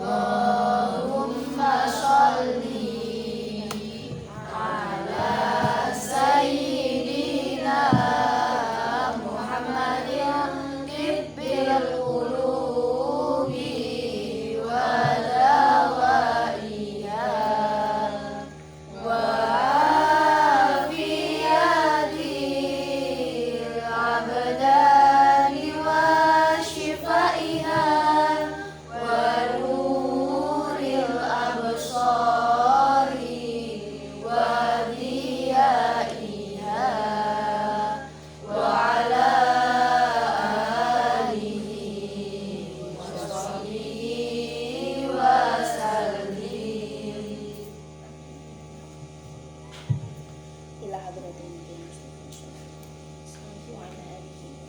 Allahumma sholli ala sayyidina Muhammadin tibbil qulubi wa dawaiha wa afiyadil abdani wa shifaiha wa nuril absari wa diyaiha wa ala alihi wa sahbihi wa sallim ila hadratin Nabi Muhammad wa ala alihi wa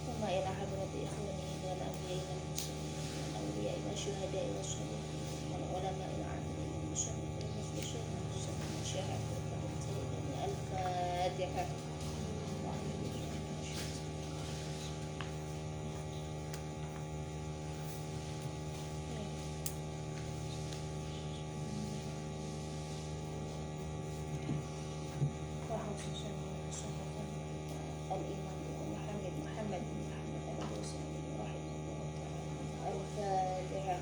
ثم إلى حضرة إخوانه من الأنبياء والمرسلين والأولياء والشهداء والصالحين والعلماء العاملين والمصنفين والمخلصين والمحسنين والشهداء والمتقين الفاتحة. الإمام محمد بن محمد الحسين رحمه الله تعالى. الفاتحة.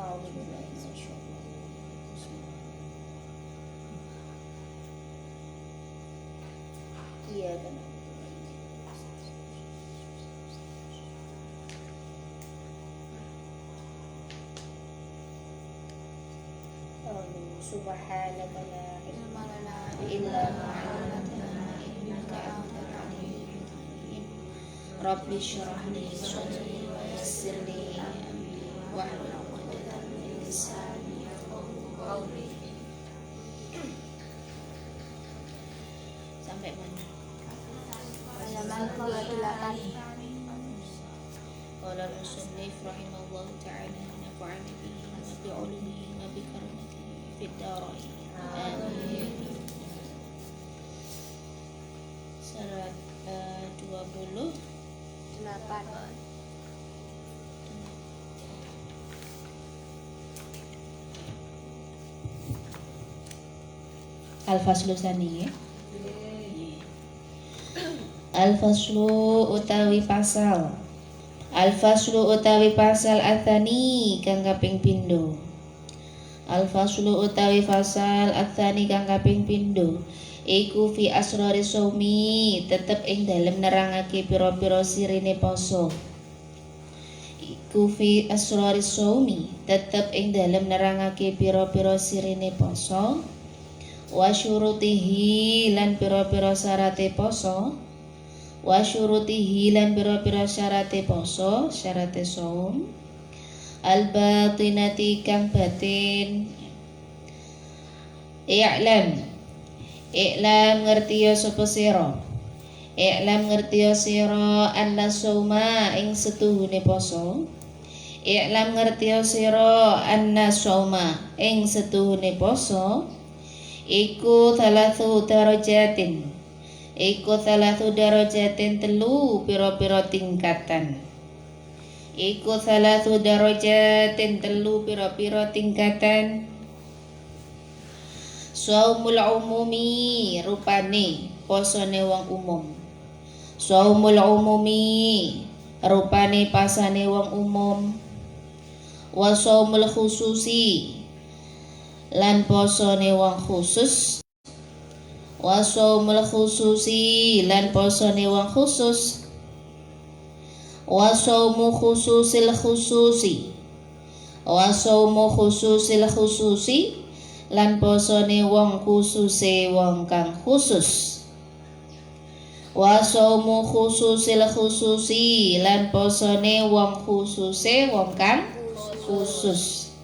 أعوذ بالله من الشيطان الرجيم. إياك نعبد سبحانك لا علم لنا إلا ما علمتنا إنك أنت العليم الحكيم. رب اشرح لي صدري ويسر لي أمري واحلل عقدة من لساني يفقهوا قولي. Sampai mana? halaman 28 Qala al-musannif rahimahullahu ta'ala nafa'ana bihi wa bi'ulumihi wa bi karamatihi fid dharain. Amin. Surat 28. Al-faslu tsani. Al-faslu utawi pasal. Al-faslu utawi pasal atsani kang kaping pindho. Al-faslu utawi pasal atsani kang kaping pindho iku fi asrari shaumi tetep ing dalem nerangake pira-pira sirine poso. Iku fi asrari shaumi tetep ing dalem nerangake pira-pira sirine poso. Wa syurutihi lan pira-pira syarate poso. Wa syurutihi lan pira-pira syarate poso, syarate shaum. Al batinati kang batin. I'lam ngertiya sapa sira. I'lam ngertiya sira anna shauma ing setuhune poso. I'lam ngertiya sira anna shauma ing setuhune poso. Iku thalathu darajatin. Iku thalathu darajatin telu pira-pira tingkatan. Iku thalathu darajatin telu pira-pira tingkatan. Shaumul umumi rupane posone wong umum. Shaumul umumi rupane pasane wong umum. Wa shaumul khususi lan posone wong khusus. Wa shaumul khususi lan posone wong khusus. Wa shaumu khususil khususi. Wa shaumu khususil khususi lan posone wong khususe wong kang khusus. Wa shaumu khususil khususi lan posone wong khususe wong kang khusus.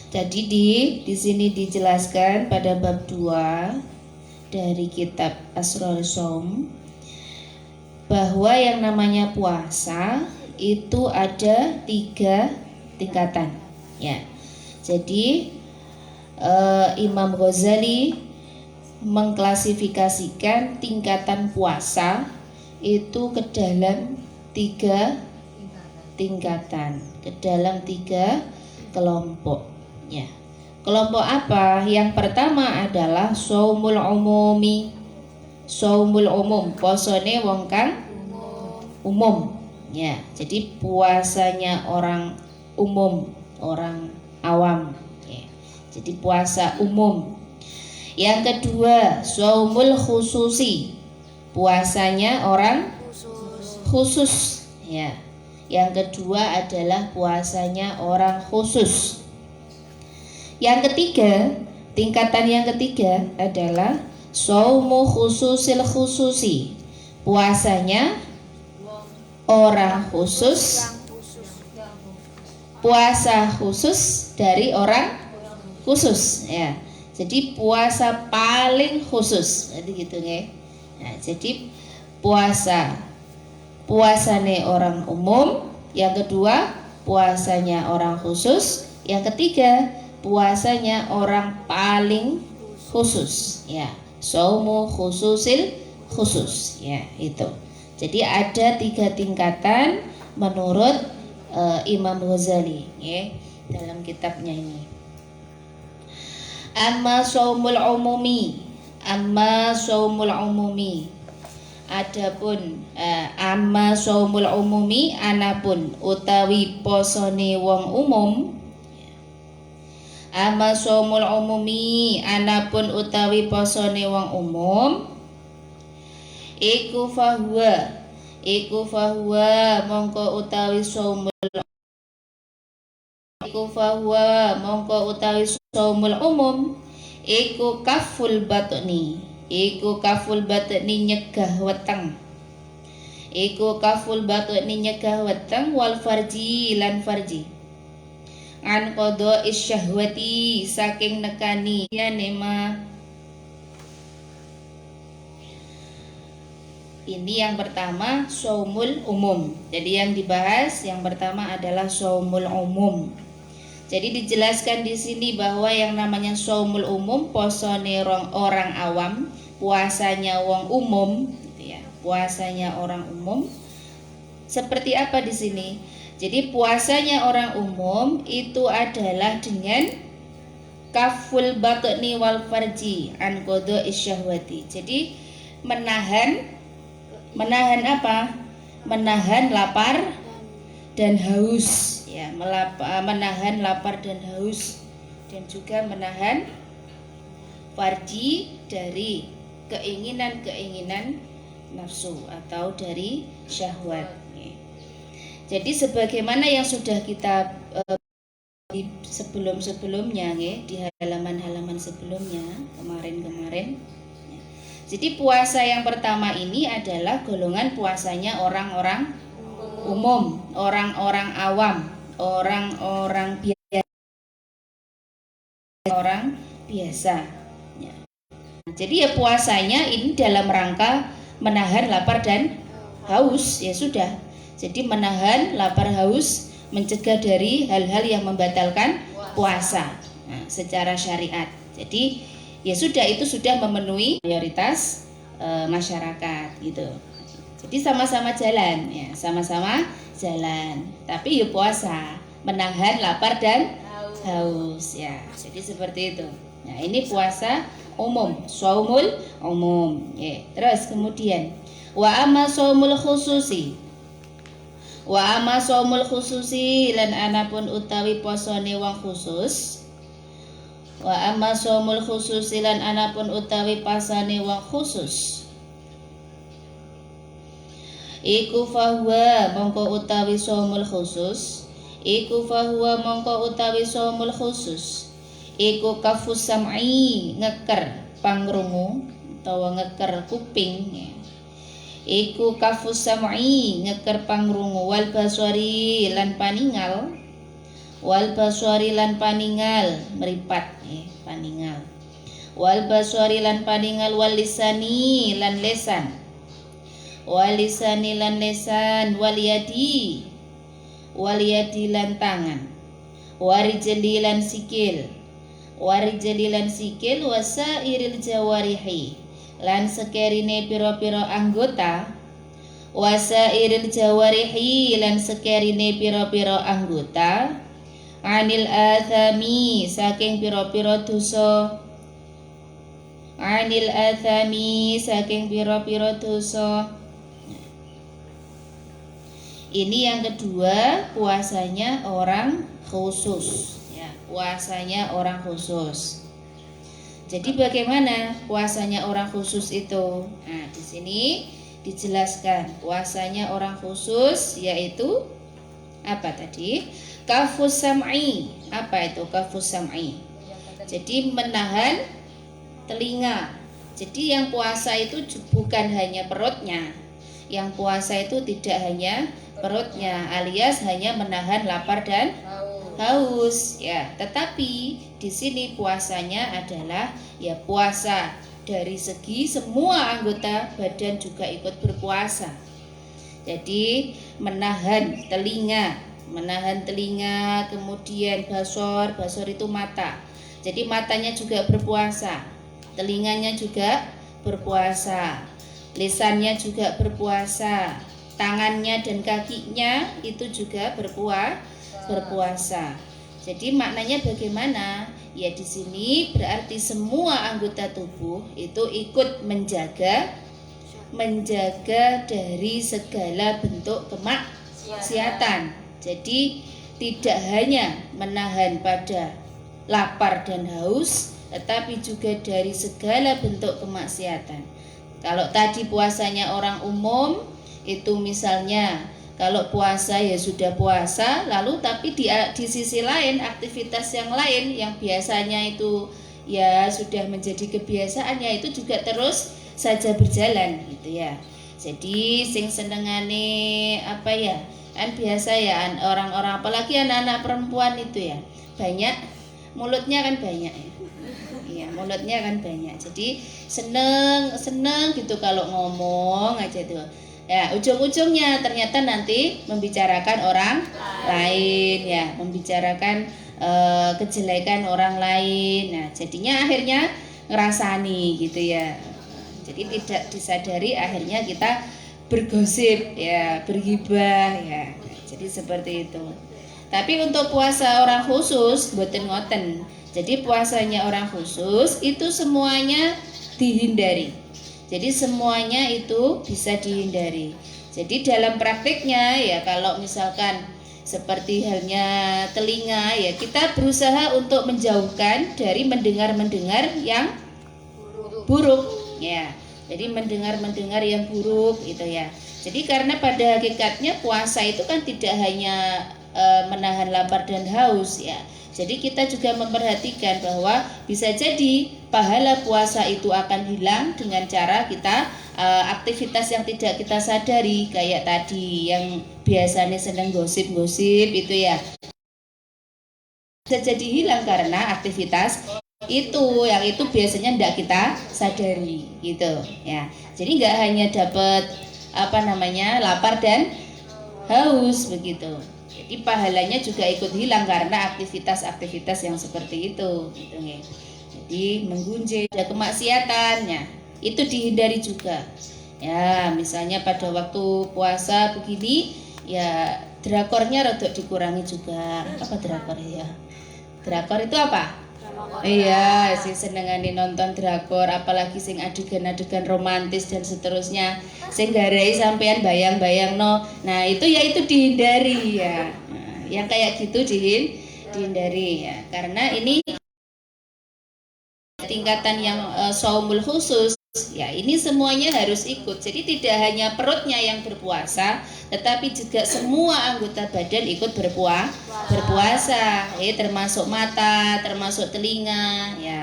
Jadi di sini dijelaskan pada bab 2 dari kitab Asrarul Shaum bahwa yang namanya puasa itu ada 3 tingkatan ya. Jadi Imam Ghazali mengklasifikasikan tingkatan puasa itu ke dalam 3 tingkatan, ke dalam 3 kelompok ya. Kelompok apa? Yang pertama adalah shaumul umumi. Shaumul umum, posone wong kang umum ya. Jadi puasanya orang umum, orang awam ya. Jadi puasa umum. Yang kedua, shaumul khususi. Puasanya orang khusus ya. Yang kedua adalah puasanya orang khusus. Yang ketiga, tingkatan yang ketiga adalah shaumu khususil khususi. Puasanya orang khusus, puasa khusus dari orang khusus ya. Jadi puasa paling khusus, jadi gitu ya. Nah, jadi puasanya orang umum, yang kedua puasanya orang khusus, yang ketiga puasanya orang paling khusus ya. Shaumu khususil khusus ya, itu. Jadi ada 3 tingkatan menurut Imam Ghazali ya, dalam kitabnya ini. Amma shaumul umumi, adapun amma shaumul umumi, anapun utawi posone wong umum. Amma shaumul umumi, anapun utawi posone wong umum, iku fahuwa mongko utawi shaumul umum iku kaful batni, nyegah weteng, wal farji lan farji, an qada isyahwati saking nekani ya nema. Ini yang pertama shaumul umum. Jadi yang dibahas yang pertama adalah shaumul umum. Jadi dijelaskan di sini bahwa yang namanya shaumul umum posone orang awam, puasanya wong umum gitu ya. Puasanya orang umum seperti apa di sini? Jadi puasanya orang umum itu adalah dengan kaful batni wal farji an qada isyahwati. Jadi menahan apa? Menahan lapar dan haus ya, menahan lapar dan haus, dan juga menahan farji dari keinginan nafsu atau dari syahwat ya. Jadi sebagaimana yang sudah kita di sebelumnya ya, di halaman-halaman sebelumnya kemarin. Jadi puasa yang pertama ini adalah golongan puasanya orang-orang umum, orang-orang awam, orang-orang biasa ya. Jadi ya puasanya ini dalam rangka menahan lapar dan haus ya sudah. Jadi menahan lapar haus, mencegah dari hal-hal yang membatalkan puasa secara syariat. Jadi ya sudah, itu sudah memenuhi mayoritas masyarakat gitu. Jadi sama-sama jalan ya, tapi ya puasa menahan lapar dan haus ya. Jadi seperti itu. Nah, ini puasa umum, shaumul umum ya. Terus kemudian wa amma shaumul khususi lan anapun utawi posone wong khusus. Wa amma shaumul khususi lan anapun utawi pasane wong khusus, iku fahuwa mongko utawi shaumul khusus, iku kafus sam'i ngeker pangrungu utawa ngeker kuping ya. Iku kafus sam'i ngeker pangrungu, wal basari lan paningal, wal basari lan paningal meripat paningal, wal basari lan paningal, wal lisani lan lesan, wal lisani lan lesan, wal yadi lan tangan, warijli lan sikil, wasairil jawarihi lan sekerine piro-piro anggota, wasairil jawarihi lan sekerine piro-piro anggota, anil athami saking piro-piro dosa, anil athami saking piro-piro dosa. Ini yang kedua, puasanya orang khusus ya, puasanya orang khusus. Jadi bagaimana puasanya orang khusus itu? Nah, di sini dijelaskan puasanya orang khusus yaitu apa tadi? Kafus sam'i. Apa itu kafus sam'i? Jadi menahan telinga. Jadi yang puasa itu bukan hanya perutnya. Yang puasa itu tidak hanya perutnya, alias hanya menahan lapar dan haus ya. Tetapi di sini puasanya adalah ya puasa dari segi semua anggota badan juga ikut berpuasa. Jadi menahan telinga, kemudian basor itu mata. Jadi matanya juga berpuasa, telinganya juga berpuasa, lisannya juga berpuasa, tangannya dan kakinya itu juga berpuasa. Jadi maknanya bagaimana? Ya di sini berarti semua anggota tubuh itu ikut menjaga dari segala bentuk kemaksiatan. Jadi tidak hanya menahan pada lapar dan haus, tetapi juga dari segala bentuk kemaksiatan. Kalau tadi puasanya orang umum, itu misalnya kalau puasa ya sudah puasa, lalu tapi di sisi lain aktivitas yang lain yang biasanya itu ya sudah menjadi kebiasaannya itu juga terus saja berjalan gitu ya. Jadi sing senengane apa ya, kan biasa ya orang-orang apalagi anak-anak perempuan itu ya banyak mulutnya kan banyak ya. Iya, mulutnya kan banyak. Jadi seneng gitu kalau ngomong aja tuh. Ya, ujung-ujungnya ternyata nanti membicarakan orang lain ya, membicarakan kejelekan orang lain. Nah, jadinya akhirnya ngerasani gitu ya. Jadi tidak disadari akhirnya kita bergosip ya, bergibah ya. Jadi seperti itu. Tapi untuk puasa orang khusus mboten ngoten. Jadi puasanya orang khusus itu semuanya dihindari. Jadi semuanya itu bisa dihindari. Jadi dalam praktiknya ya kalau misalkan seperti halnya telinga ya kita berusaha untuk menjauhkan dari mendengar yang buruk ya. Jadi mendengar yang buruk itu ya. Jadi karena pada hakikatnya puasa itu kan tidak hanya menahan lapar dan haus ya. Jadi kita juga memperhatikan bahwa bisa jadi pahala puasa itu akan hilang dengan cara kita aktivitas yang tidak kita sadari kayak tadi yang biasanya senang gosip-gosip itu ya. Bisa jadi hilang karena aktivitas yang itu biasanya tidak kita sadari gitu ya. Jadi nggak hanya dapat lapar dan haus begitu. Jadi pahalanya juga ikut hilang karena aktivitas yang seperti itu gitu ya. Jadi menggunjing ada kemaksiatannya itu dihindari juga ya. Misalnya pada waktu puasa begini ya drakornya rada dikurangi juga. Apa drakor ya? Drakor itu apa? Iya, sing senengane nonton drakor, apalagi sing adegan-adegan romantis dan seterusnya, sing garai sampean bayang-bayangno. Nah, itu dihindari ya. Nah, yang kayak gitu dihindari ya. Karena ini tingkatan yang shaumul khusus ya, ini semuanya harus ikut. Jadi tidak hanya perutnya yang berpuasa, tetapi juga semua anggota badan ikut berpuasa termasuk mata, termasuk telinga ya.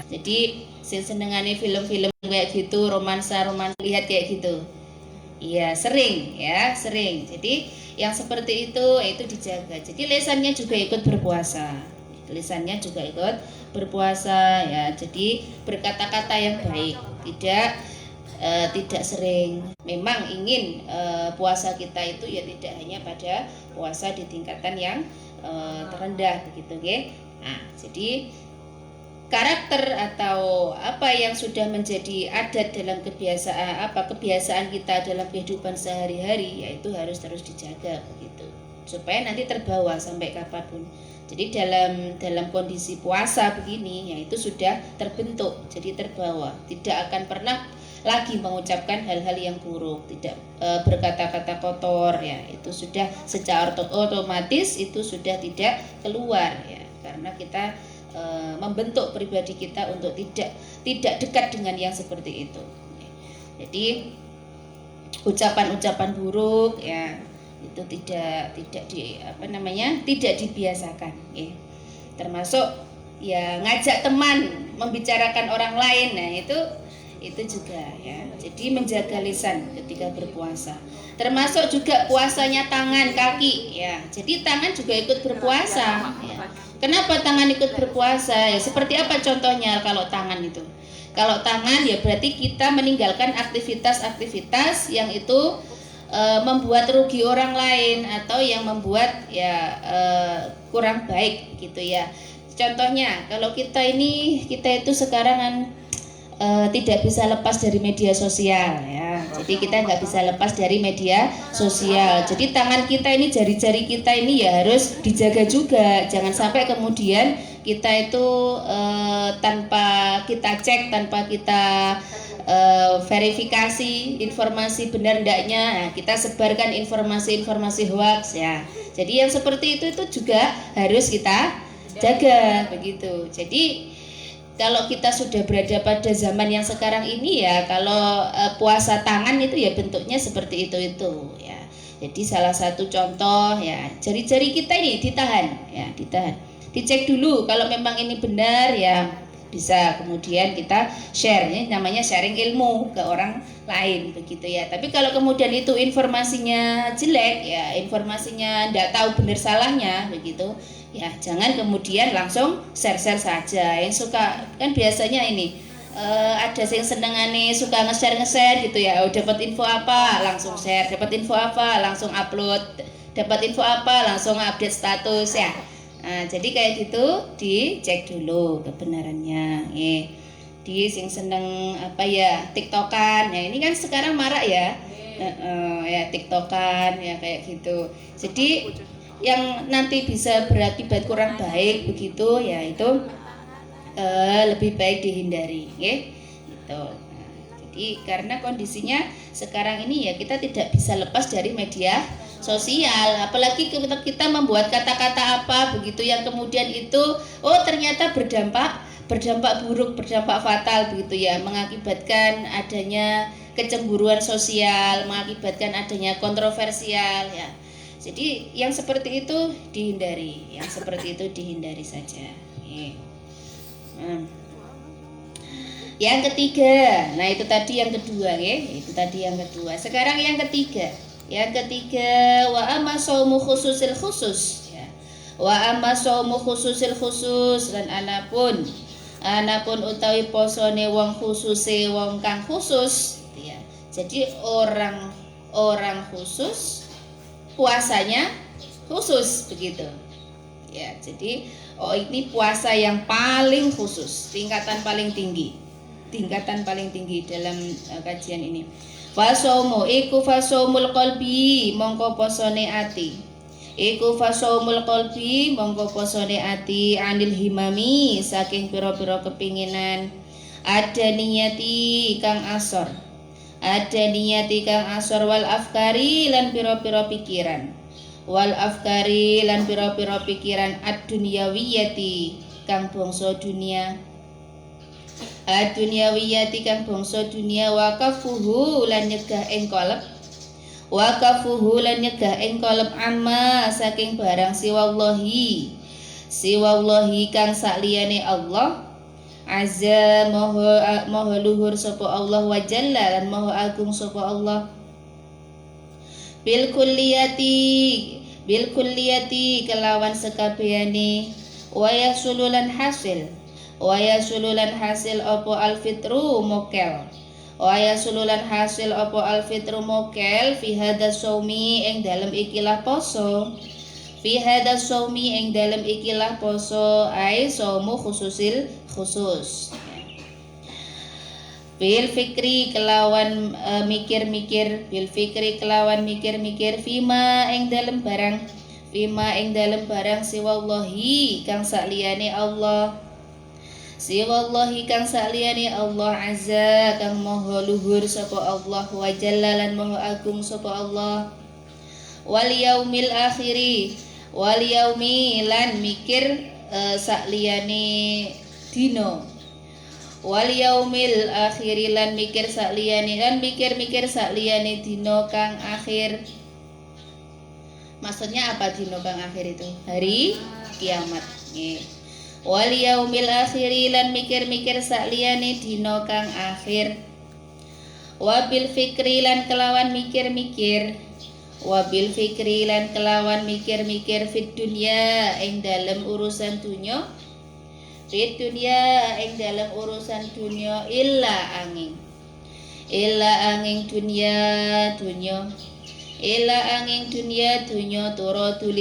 Jadi senengane film-film kayak gitu, romansa lihat kayak gitu Iya, sering ya, sering. Jadi yang seperti itu dijaga. Jadi lisannya juga ikut berpuasa. Lisannya juga ikut berpuasa ya. Jadi berkata-kata yang baik, tidak sering. Memang ingin puasa kita itu ya tidak hanya pada puasa di tingkatan yang terendah begitu, oke? Nah, jadi karakter atau apa yang sudah menjadi adat dalam kebiasaan kita dalam kehidupan sehari-hari, yaitu harus terus dijaga begitu supaya nanti terbawa sampai kapanpun. Jadi dalam kondisi puasa begini, yaitu sudah terbentuk, jadi terbawa, tidak akan pernah lagi mengucapkan hal-hal yang buruk, tidak berkata-kata kotor ya, itu sudah secara otomatis itu sudah tidak keluar ya, karena kita membentuk pribadi kita untuk tidak dekat dengan yang seperti itu. Jadi ucapan-ucapan buruk ya itu tidak dibiasakan ya. Termasuk ya ngajak teman membicarakan orang lain, nah itu juga ya. Jadi menjaga lisan ketika berpuasa. Termasuk juga puasanya tangan, kaki ya. Jadi tangan juga ikut berpuasa ya. Kenapa tangan ikut berpuasa? Ya seperti apa contohnya kalau tangan itu? Kalau tangan ya berarti kita meninggalkan aktivitas-aktivitas yang itu membuat rugi orang lain atau yang membuat ya kurang baik gitu ya. Contohnya kalau kita itu sekarang kan tidak bisa lepas dari media sosial ya. Jadi kita nggak bisa lepas dari media sosial. Jadi tangan kita ini, jari-jari kita ini ya harus dijaga juga. Jangan sampai kemudian kita itu tanpa kita cek, tanpa kita verifikasi informasi benar tidaknya, nah, kita sebarkan informasi-informasi hoax ya. Jadi yang seperti itu juga harus kita jaga begitu. Jadi kalau kita sudah berada pada zaman yang sekarang ini ya, kalau puasa tangan itu ya bentuknya seperti itu ya. Jadi salah satu contoh ya, jari-jari kita ini ditahan ya, dicek dulu kalau memang ini benar ya, bisa kemudian kita share, ini namanya sharing ilmu ke orang lain begitu ya. Tapi kalau kemudian itu informasinya jelek ya, informasinya tidak tahu benar salahnya begitu ya, jangan kemudian langsung share saja. Yang suka kan biasanya ini ada yang senengane suka nge-share gitu ya. Oh, dapat info apa langsung share, dapat info apa langsung upload, dapat info apa langsung update status ya. Nah, jadi kayak gitu dicek dulu kebenarannya. Di sing seneng apa ya, TikTokan ya, ini kan sekarang marak ya. Ya TikTokan ya kayak gitu. Jadi yang nanti bisa berakibat kurang baik begitu ya, itu lebih baik dihindari gitu. Jadi karena kondisinya sekarang ini ya kita tidak bisa lepas dari media sosial, apalagi kita membuat kata-kata apa begitu yang kemudian itu ternyata berdampak buruk, berdampak fatal begitu ya, mengakibatkan adanya kecemburuan sosial, mengakibatkan adanya kontroversial ya. Jadi yang seperti itu dihindari, saja. Yang ketiga, nah itu tadi yang kedua ya, Sekarang yang ketiga, wa amma shaumu khususil khusus ya. Wa amma shaumu khususil khusus, dan anapun utawi posone wong khususe wong kang khusus ya. Jadi orang khusus puasanya khusus begitu ya. Jadi ini puasa yang paling khusus, tingkatan paling tinggi dalam kajian ini. Fasaumu iku fasaumul qalbi, mongko posone ati. Iku fasaumul qalbi, mongko posone ati, anil himami, saking pira-pira kepinginan. Ada niyati kang asor, wal afkari lan pira-pira pikiran. Ad-dunyawiyati kang bangsa dunia. Ad-dunyawiyati kang bangsa dunia. Wakafuhu lan nyegah ing kolep amma saking barang siwallahi kang sakliyane Allah. Azza moho luhur sapa Allah, wa jalla lan moho agung sapa Allah. bil kulliyati kelawan sekabehane wa yasululan hasil apa alfitru mokel fi hadza shaumi ing dalem ikilah poso ai saumu khusus bil fikri kelawan mikir-mikir fima ing dalem barang siwallahi kang sakliyane Allah azza kang maha luhur sapa Allah wa jalla lan maha agung sapa Allah wal yaumi lan mikir sakliyane dina wal yaumil akhiri lan mikir sakliyane dina kang akhir. Maksudnya apa dina kang akhir itu? Hari kiamat. Nggih. Wal yaumil akhiri lan mikir sakliyane dina kang akhir. Wabil fikri lan kelawan mikir-mikir fit dunya ing dalem urusan dunya illa angin dunya turadu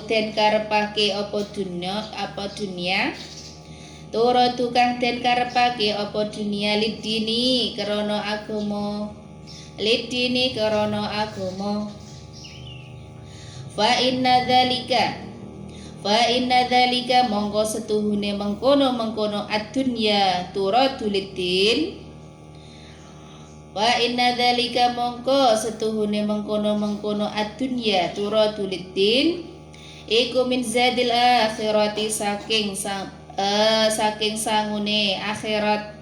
den karepake apa dunya lidini krana agama fa inna dzalika mongko setuhune mengkono ad-dunya turadu lidin iku min zadil akhirati saking sangune akhirat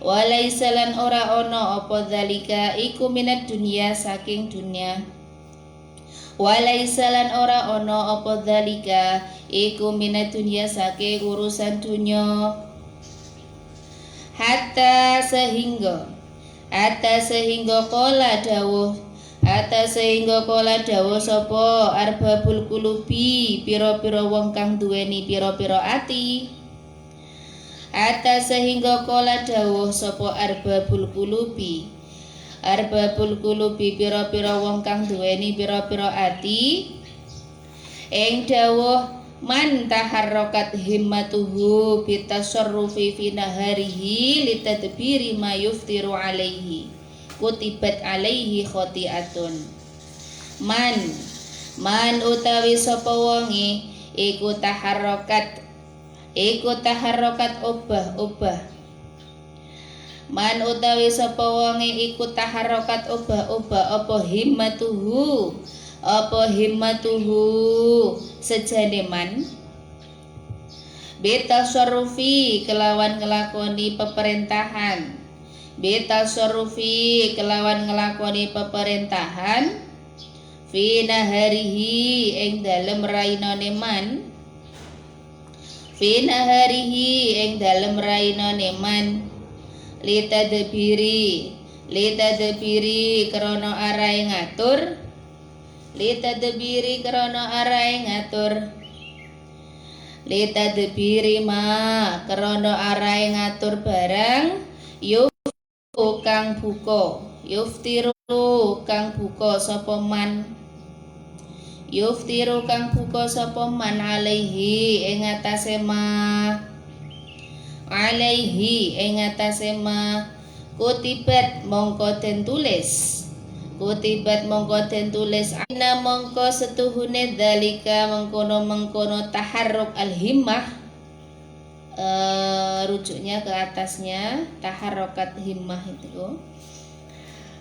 walaisa lan ora ono apa dzalika iku minad dunya saking dunya saking urusan dunya hatta sehingga dawuh sapa arbabul qulubi pira-pira wong kang duweni pira-pira ati dawuh sapa arbabul qulubi pira-pira wong kang duweni pira-pira ati ing dawuh man taharrakat himmatuhu bitasarrufi fi naharihi litadbiri ma yuftiru alaihi kutibat alaihi khotiatun man utawi sapa wonge iku taharrakat obah man utawi sapa wonge iku taharrakat obah apa himmatuhu sejane man bitasarrufi kelawan ngelakoni peperintahan fi naharihi ing dalem rainane man litadbiri krana arahe ngatur barang yuftiru kang buka sapa man alaihi ing atase ma kutibat mongko den tulis ana mongko setuhune dalika mengkono taharruk al-himmah rujuknya ke atasnya taharrokat himmah itu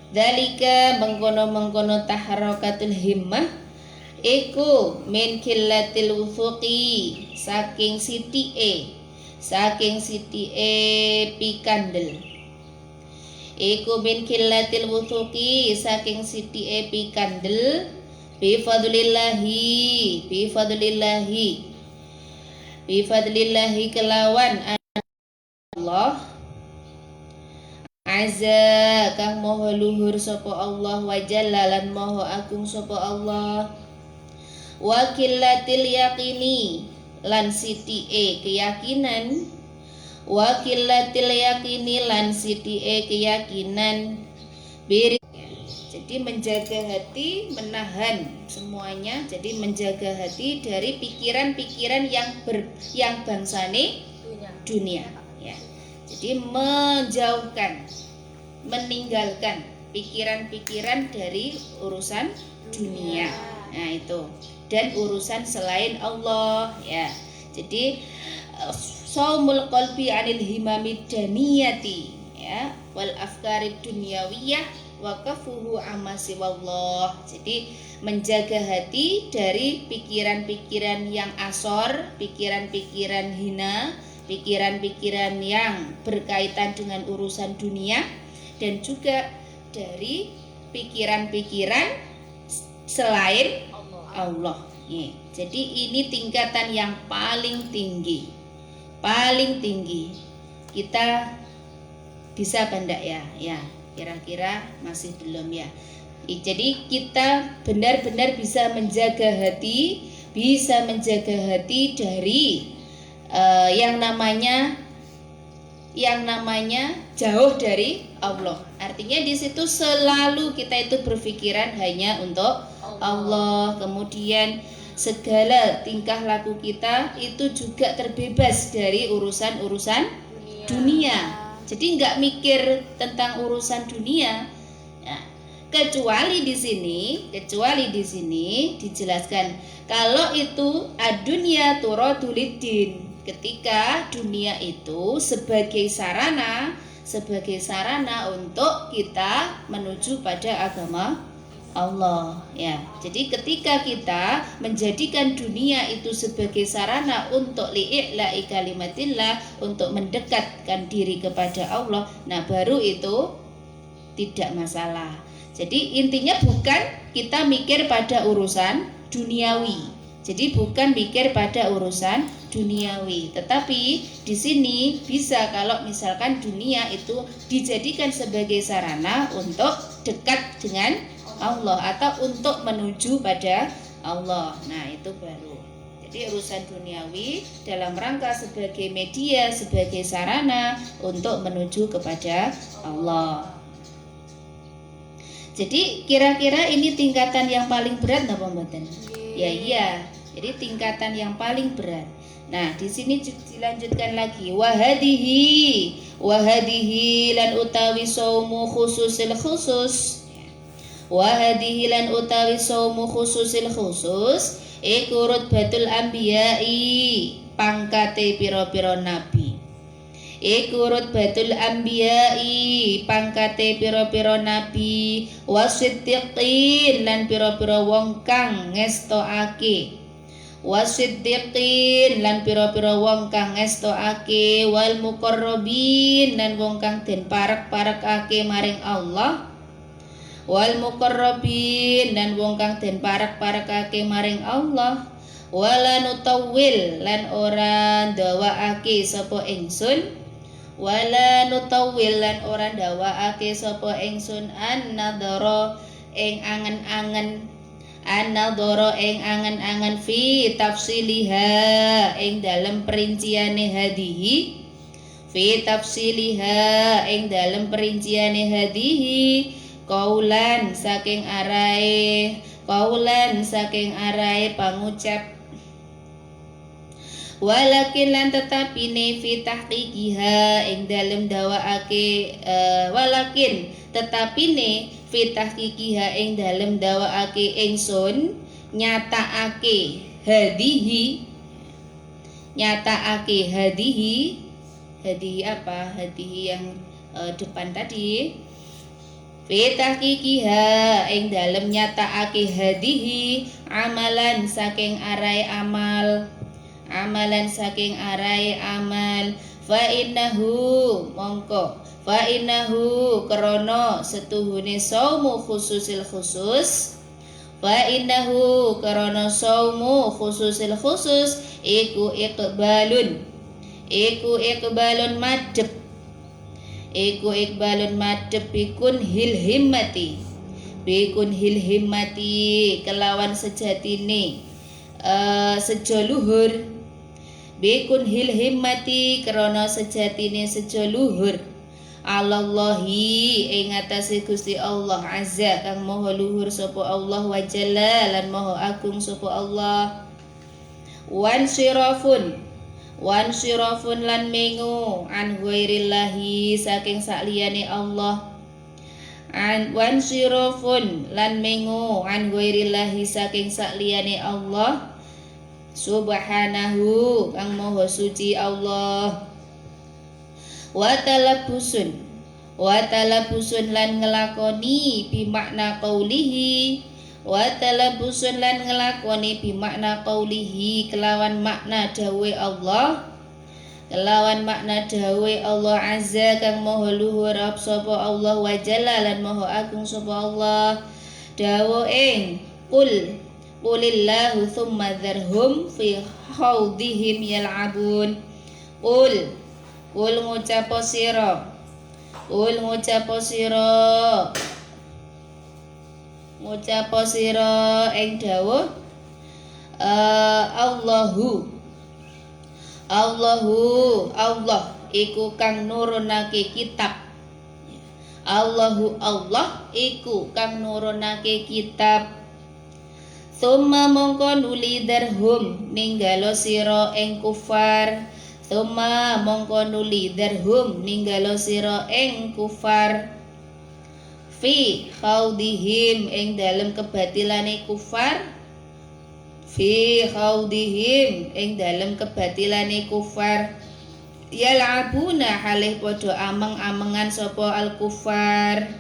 dalika mengkono taharrokatul himmah iku min killatil wufuqi saking sitike pikandel iku min killatil wufuqi saking sitike pikandel bi fadlillahi bi fadlillahi kelawan Allah azza kang maha luhur sapa Allah wa jalla lan maha agung sapa Allah wa qillatil yaqini lan sithike keyakinan wa qillatil yaqini lan sithike keyakinan jadi menjaga hati, menahan semuanya. Jadi menjaga hati dari pikiran-pikiran yang bangsane dunia ya. Jadi menjauhkan, meninggalkan pikiran-pikiran dari urusan dunia. Nah, itu. Dan urusan selain Allah ya. Jadi saumul qalbi anil himamid daniyati ya wal afkarid dunyawiyah waqafuhu amma siwallah. Jadi menjaga hati dari pikiran-pikiran yang asor, pikiran-pikiran hina, pikiran-pikiran yang berkaitan dengan urusan dunia, dan juga dari pikiran-pikiran selain Allah. Jadi ini tingkatan yang paling tinggi. Paling tinggi. Kita bisa apa enggak ya? Ya. Kira-kira masih belum ya. Jadi kita benar-benar bisa menjaga hati dari yang namanya jauh dari Allah. Artinya di situ selalu kita itu berpikiran hanya untuk Allah. Kemudian segala tingkah laku kita itu juga terbebas dari urusan-urusan dunia. Jadi nggak mikir tentang urusan dunia. Nah, kecuali di sini dijelaskan kalau itu adunya turadulidin. Ketika dunia itu sebagai sarana untuk kita menuju pada agama Allah ya. Jadi ketika kita menjadikan dunia itu sebagai sarana untuk li'i'la'i kalimatillah, untuk mendekatkan diri kepada Allah, nah baru itu tidak masalah. Jadi intinya bukan kita mikir pada urusan duniawi. Jadi bukan mikir pada urusan duniawi, tetapi di sini bisa kalau misalkan dunia itu dijadikan sebagai sarana untuk dekat dengan Allah atau untuk menuju pada Allah. Nah, itu baru. Jadi urusan duniawi dalam rangka sebagai media, sebagai sarana untuk menuju kepada Allah. Jadi kira-kira ini tingkatan yang paling berat napa mboten? Ya iya. Jadi tingkatan yang paling berat. Nah, di sini dilanjutkan lagi wahadihi lan utawi saumu khususil khusus. Wahadihi lan utawi saumu khususil khusus iku rutbatul anbiya'i pangkate pira-pira nabi. Iku rutbatul anbiya'i pangkate pira-pira nabi wasiddiqin lan pira-pira wong kang ngestokake. Wasiddiqin lan pira-pira wong kang ngestokake wal muqarrabin lan wong kang den parek-parekake maring Allah. Wal muqarrabin dan wong kang den parak-parakake maring Allah. Wala nutawil lan ora ndawaake sapa ingsun. Wala nutawil lan ora ndawaake sapa ingsun an-nadhara ing angen-angen angen-angen fi tafsiliha ing dalem perinciane hadihi. Fi tafsiliha ing dalem perinciane hadihi. Kaulan saking arai pangucap walakin lan tetapine fi tahqiqiha ing dalem dawaake walakin tetapine fi tahqiqiha ing dalem dawaake ingsun nyatakake hadihi apa hadihi yang depan tadi fi tahqiqiha ing dalem nyatakake hadihi amalan saking arai amal fa innahu krana setuhune saumu khususil khusus iku iqbalun. Iku iqbalun madhep. Iku iqbalun madhep bikun hil himmati. Bikun hil himmati kelawan sejatine sejo luhur. Bikun hil himmati krana sejatine sejo luhur. Allahi ing atase Gusti Allah azza kang maha luhur sapa Allah wa jalla lan maha agung sapa Allah. Wan sirafun lan mengu an ghairillahi saking sakliyane Allah. Wan sirafun lan mengu an ghairillahi saking sakliyane Allah subhanahu kang maha suci Allah. Wa talabusun lan ngelakoni bimakna qaulihi. Wa talabusun lan ngelakoni bimakna qaulihi kelawan makna dawe Allah. Kelawan makna dawe Allah azza kang maha luhur sapa Allah wa jalla lan maha agung sapa Allah. Dawa ing qulillahu tsumma dzarhum fi khawdihim yal'abun. Qul ngucap sira ing dawuh Allah iku kang nurunake kitab. Allah iku kang nurunake kitab. Summa mongko nuli darhum ninggalo sira ing kufar. Summa mongko nuli darhum ninggalo sira ing kufar. Fi khawdihim ing dalem kebatilane kufar. Fi khawdihim ing dalem kebatilane kufar. Yal'abuna halih padha ameng-amengan sapa al-kufar.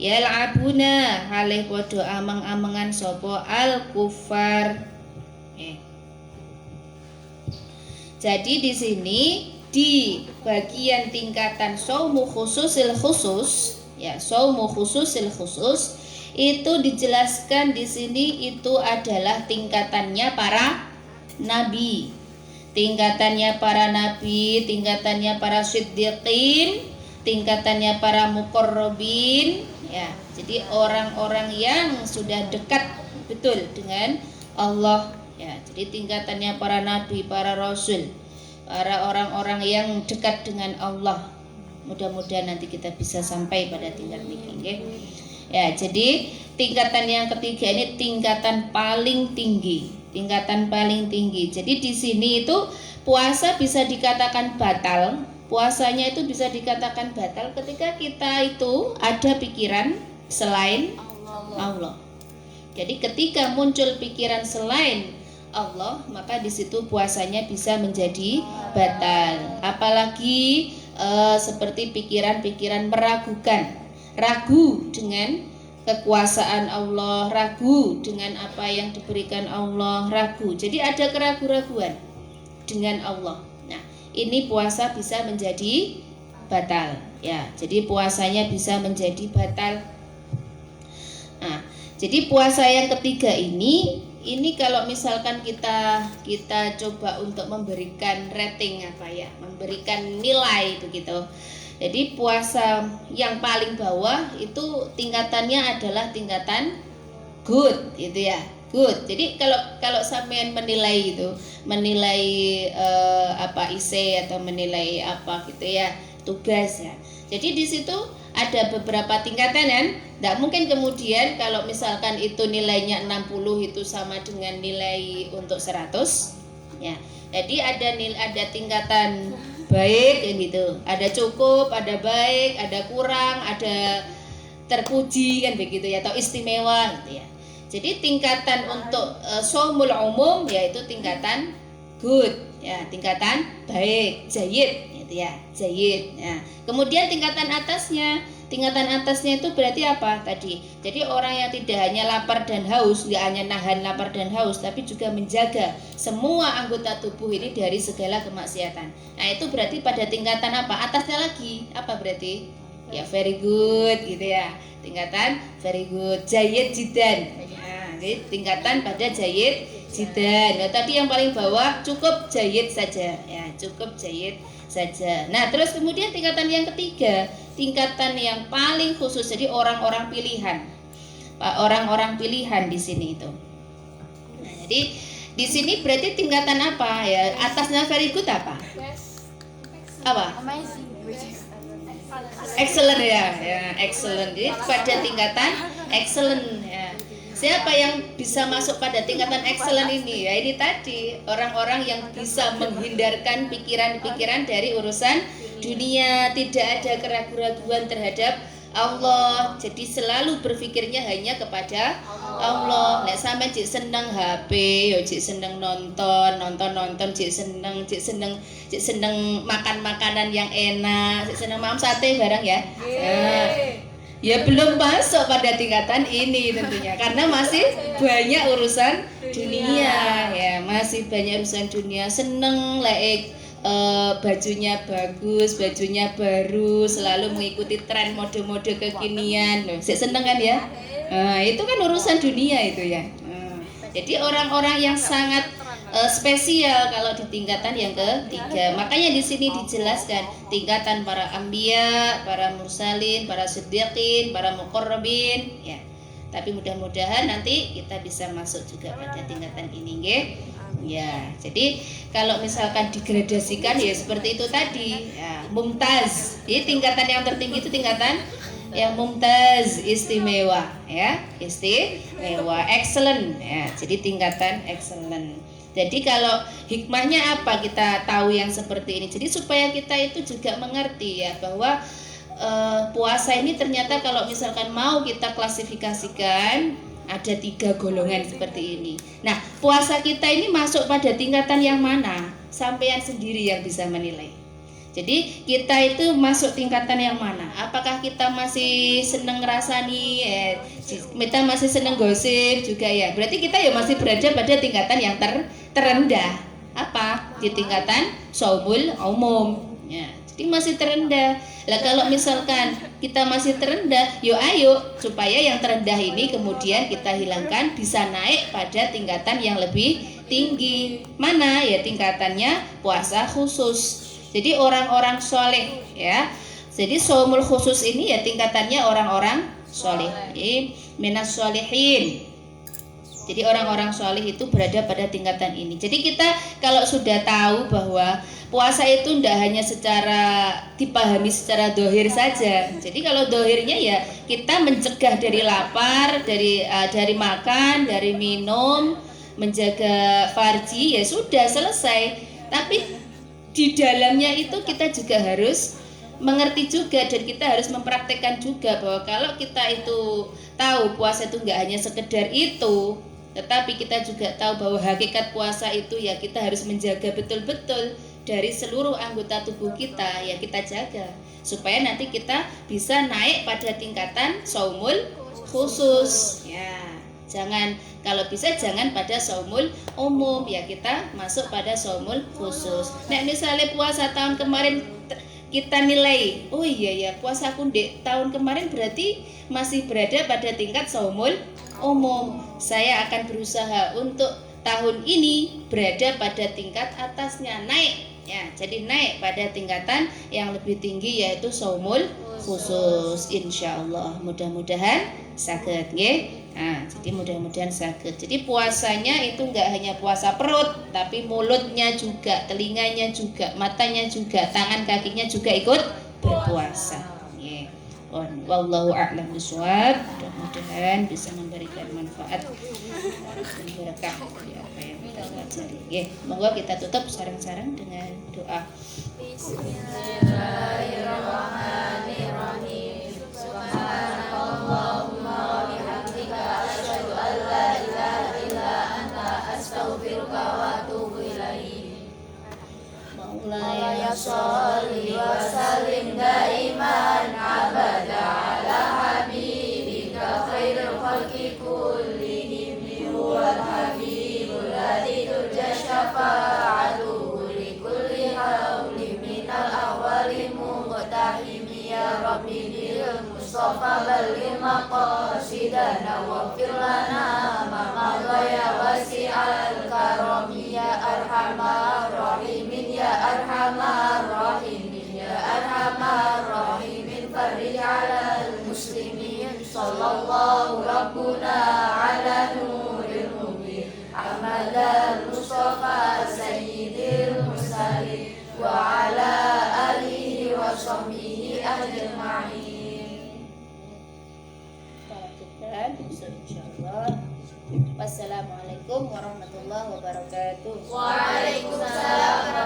Yal'abuna halih padha ameng-amengan sapa al-kufar. Jadi di sini di bagian tingkatan saumu khususil khusus, ya saumu khususil khusus itu dijelaskan di sini itu adalah tingkatannya para nabi, tingkatannya para nabi, tingkatannya para siddiqin, tingkatannya para muqarrabin, ya. Jadi orang-orang yang sudah dekat betul dengan Allah. Ya, jadi tingkatannya para nabi, para rasul, para orang-orang yang dekat dengan Allah. Mudah-mudahan nanti kita bisa sampai pada tingkat ini, okay? Ya, jadi tingkatan yang ketiga ini tingkatan paling tinggi, tingkatan paling tinggi. Jadi di sini itu puasa bisa dikatakan batal. Puasanya itu bisa dikatakan batal ketika kita itu ada pikiran selain Allah. Jadi ketika muncul pikiran selain Allah, maka di situ puasanya bisa menjadi batal. Apalagi seperti pikiran-pikiran meragukan, ragu dengan kekuasaan Allah, ragu dengan apa yang diberikan Allah, ragu. Jadi ada keraguan-raguan dengan Allah. Nah, ini puasa bisa menjadi batal. Ya, jadi puasanya bisa menjadi batal. Nah, jadi puasa yang ketiga ini kalau misalkan kita coba untuk memberikan rating memberikan nilai begitu. Jadi puasa yang paling bawah itu tingkatannya adalah tingkatan good, gitu ya, good. Jadi kalau sampean menilai IC atau menilai apa gitu ya, tugas ya. Jadi di situ ada beberapa tingkatan kan. Tidak mungkin kemudian kalau misalkan itu nilainya 60 itu sama dengan nilai untuk 100 ya. Jadi ada tingkatan baik gitu. Ada cukup, ada baik, ada kurang, ada terpuji kan begitu ya, atau istimewa gitu ya. Jadi tingkatan untuk shaumul umum yaitu tingkatan good ya, tingkatan baik, jayyid gitu ya, jayyid. Nah, kemudian tingkatan atasnya itu berarti apa tadi? Jadi orang yang tidak hanya lapar dan haus, tidak hanya nahan lapar dan haus, tapi juga menjaga semua anggota tubuh ini dari segala kemaksiatan. Nah, itu berarti pada tingkatan apa? Atasnya lagi apa berarti? Ya very good gitu ya. Tingkatan very good, jayyid jiddan. Nah, jadi tingkatan pada jayyid jidan. Nah, tadi yang paling bawah cukup jayid saja ya, cukup jayid saja. Nah, terus kemudian tingkatan yang ketiga, tingkatan yang paling khusus. Jadi orang-orang pilihan. Orang-orang pilihan di sini itu. Nah, jadi di sini berarti tingkatan apa ya? Atasnya very good apa? Apa? Amazing. Excellent ya, excellent. Jadi pada tingkatan excellent ya. Siapa yang bisa masuk pada tingkatan excellent ini? Ya ini tadi orang-orang yang bisa menghindarkan pikiran-pikiran dari urusan dunia, tidak ada keraguan-keraguan terhadap Allah. Jadi selalu berpikirnya hanya kepada Allah. Nek sampe cik seneng HP, yo cik seneng nonton, cik seneng makan makanan yang enak, cik seneng makan sate barang ya. Ya belum masuk pada tingkatan ini tentunya karena masih banyak urusan dunia ya, masih banyak urusan dunia. Seneng lek bajunya bagus, bajunya baru, selalu mengikuti tren mode-mode kekinian. Loh, seneng kan ya? Itu kan urusan dunia itu ya. Jadi orang-orang yang sangat spesial kalau di tingkatan yang ketiga. Makanya di sini dijelaskan tingkatan para anbiya, para mursalin, para siddiqin, para muqarrabin ya. Tapi mudah-mudahan nanti kita bisa masuk juga pada tingkatan ini nggih. Ya, jadi kalau misalkan digradasikan ya seperti itu tadi ya, mumtaz. Jadi tingkatan yang tertinggi itu tingkatan yang mumtaz, istimewa ya, istimewa, excellent ya. Jadi tingkatan excellent. Jadi kalau hikmahnya apa kita tahu yang seperti ini. Jadi supaya kita itu juga mengerti ya bahwa puasa ini ternyata kalau misalkan mau kita klasifikasikan ada 3 golongan seperti ini. Nah, puasa kita ini masuk pada tingkatan yang mana? Sampean sendiri yang bisa menilai. Jadi kita itu masuk tingkatan yang mana? Apakah kita masih seneng ngerasani, kita masih seneng gosip juga ya? Berarti kita ya masih berada pada tingkatan yang terendah. Apa? Di tingkatan shaumul umum. Ya, jadi masih terendah. Lah kalau misalkan kita masih terendah, yuk ayo supaya yang terendah ini kemudian kita hilangkan, bisa naik pada tingkatan yang lebih tinggi. Mana ya tingkatannya? Puasa khusus. Jadi orang-orang soleh ya. Jadi shaumul khusus ini ya tingkatannya orang-orang soleh. Minas solehin. Jadi orang-orang soleh itu berada pada tingkatan ini. Jadi kita kalau sudah tahu bahwa puasa itu tidak hanya secara dipahami secara dohir saja. Jadi kalau dohirnya ya kita mencegah dari lapar, dari makan, dari minum, menjaga farji ya sudah selesai. Tapi di dalamnya itu kita juga harus mengerti juga dan kita harus mempraktekkan juga bahwa kalau kita itu tahu puasa itu nggak hanya sekedar itu, tetapi kita juga tahu bahwa hakikat puasa itu ya kita harus menjaga betul-betul dari seluruh anggota tubuh kita ya kita jaga supaya nanti kita bisa naik pada tingkatan shaumul khusus ya. Jangan, kalau bisa jangan pada shaumul umum ya, kita masuk pada shaumul khusus. Nah misalnya puasa tahun kemarin kita nilai, oh iya ya puasa aku tahun kemarin berarti masih berada pada tingkat shaumul umum. Saya akan berusaha untuk tahun ini berada pada tingkat atasnya, naik ya. Jadi naik pada tingkatan yang lebih tinggi yaitu shaumul khusus. Insyaallah mudah-mudahan saged nggih. Nah, jadi mudah-mudahan sakit. Jadi puasanya itu enggak hanya puasa perut, tapi mulutnya juga, telinganya juga, matanya juga, tangan kakinya juga ikut berpuasa. Yeah. Wallahu a'lam bishawab. Mudah-mudahan bisa memberikan manfaat dan berkah di apa yang kita pelajari. Yeah. Monggo kita tutup sareng-sareng dengan doa. Bismillahirrahmanirrahim. Subhanallahumma astaghfiruka wa atubu ilaik. Maulaya sholli wa sallim daiman abada ala habibika khairul khalqi kullihim huwal habibul ladzi turja syafa'atuhu li kulli hawli minal awwali muqtahimi ya rabbi bil mustafa balil maqasidana wa fir lana ma madha ya wasi'al وصحبه أجمعين. Kita bisa insyaallah. Wassalamualaikum warahmatullahi wabarakatuh. Waalaikumsalam